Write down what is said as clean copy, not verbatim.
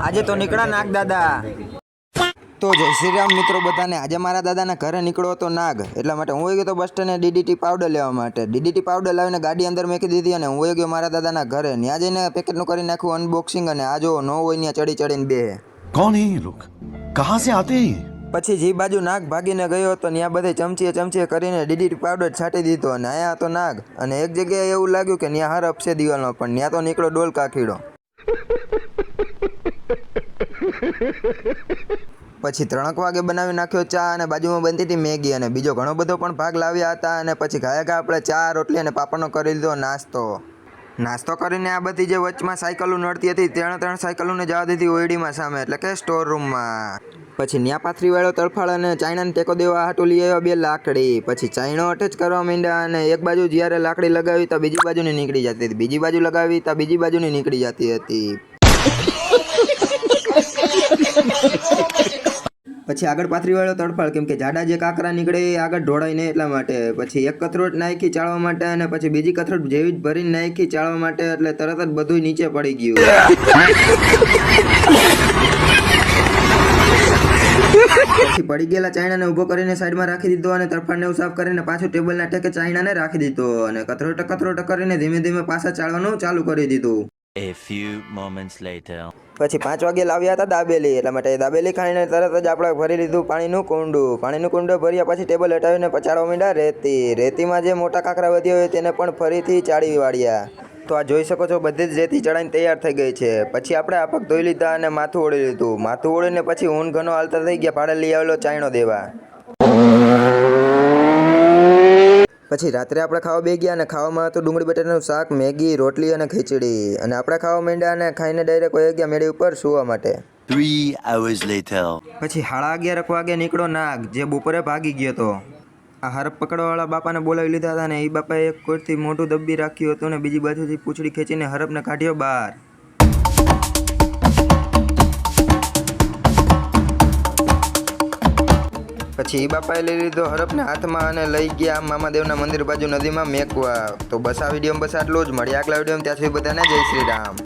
આજે તો નીકળ્યા નાગ દાદા. તો જય શ્રી રામ મિત્રો બધાને. આજે મારા દાદાના ઘરે નીકળો હતો નાગ, એટલા માટે હું ગયો તો બસ સ્ટેન્ડે ડીડીટી પાવડર લેવા માટે. ડીડીટી પાવડર લાવીને ગાડી અંદર મૂકી દીધી અને હું ગયો મારા દાદાના ઘરે. ત્યાં જઈને પેકેટનું કરી નાખ્યું અનબોક્સિંગ અને આ જો ન હોય ત્યાં ચડી ચડીને બે. कौन है ये लोग? कहाँ से आते हैं? પછી જે બાજુ નાગ ભાગીને ગયો હતો ત્યાં બધે ચમચીએ કરીને ડીડીટી પાવડર છાંટી દીધો અને આયા હતો નાગ. અને એક જગ્યાએ એવું લાગ્યું કે ત્યાં હાર અપસે દિવાલનો, પણ ત્યાં તો નીકળો ડોલ કાકીડો. પછી 3 વાગે બનાવી નાખ્યો ચા અને બાજુમાં બનતી હતી મેગી અને બીજો ઘણો બધો પણ ભાગ લાવ્યા હતા. અને પછી ઘાયા આપણે ચા રોટલી અને પાપડનો કરી લીધો નાસ્તો કરીને આ બધી જે વચમાં સાયકલો નડતી હતી 3 સાયકલોને જવા દીધી ઓયડીમાં સામે, એટલે કે સ્ટોર રૂમમાં. પછી ન્યા પાથરી વાળો તરફાળ અને ચાઇનાને ટેકો દેવા હાટું લઈ આવ્યો 2 લાકડી. પછી ચાઇનો અટેચ કરવા માંડ્યા અને એક બાજુ જ્યારે લાકડી લગાવી તો બીજી બાજુની નીકળી જતી હતી, બીજી બાજુ લગાવી તો બીજી બાજુની નીકળી જતી હતી. પછી આગળ પાથરી વાળો તડફાળ, કેમ કે જાડા જે કાંકરા નીકળે એ આગળ ઢોળાય નહીં એટલા માટે. પછી એક કથરોટ નાખી ચાળવા માટે અને પછી બીજી કથરોટ જેવી જ ભરીને નાખી ચાળવા માટે, એટલે તરત જ બધું નીચે પડી ગયું. પછી પડી ગયેલા ચાઇનાને ઊભો કરીને સાઈડમાં રાખી દીધો અને તરફાળને સાફ કરીને પાછું ટેબલના ટેકે ચાઇનાને રાખી દીધો અને કથરોટ કરીને ધીમે ધીમે પાછા ચાળવાનું ચાલુ કરી દીધું. A few moments later. પછી 5 વાગે લાવ્યા હતા દાબેલી, એટલા માટે દાબેલી ખાઈને તરત જ આપણે ભરી લીધું પાણીનું કુંડું ભર્યા પછી ટેબલ હટાવીને પચાડવા માંડ્યા રેતીમાં જે મોટા કાંકરા વધ્યા હોય તેને પણ ફરીથી ચાળી વાળ્યા. તો આ જોઈ શકો છો બધી જ રેતી ચડાઈને તૈયાર થઈ ગઈ છે. પછી આપણે આ પગ ધોઈ લીધા અને માથું ઓળી લીધું. માથું ઓળીને પછી ઊન ઘણો હાલતા થઈ ગયા ભાડે લઈ આવેલો ચાયણો દેવા. પછી રાત્રે આપણે ખાવા બે ગયા અને ખાવામાં હતું ડુંગળી બટાટાનું શાક, મેગી, રોટલી અને ખીચડી. અને આપણે ખાવા માંડ્યા અને ખાઈને ડાયરેક્ટ વહી ગયા મેળી ઉપર સૂવા માટે. 3 hours later. પછી 11:30 વાગે નીકળો નાગ, જે બપોરે ભાગી ગયો હતો. આ હરપ પકડવાવાળા બાપાને બોલાવી લીધા હતા ને એ બાપાએ એક કોરથી મોઢું દબ્બી રાખ્યું હતું ને બીજી બાજુથી પૂંછડી ખેંચીને હરપને કાઢ્યો બહાર. પછી એ બાપાએ લઈ લીધો હરપને હાથમાં અને લઈ ગયા મામાદેવના મંદિર બાજુ નદીમાં મેકવા. તો બસ આ વિડીયોમાં બસ આટલું જ. મળ્યા આગલા વિડીયોમાં, ત્યાં સુધી બધાને જય શ્રી રામ.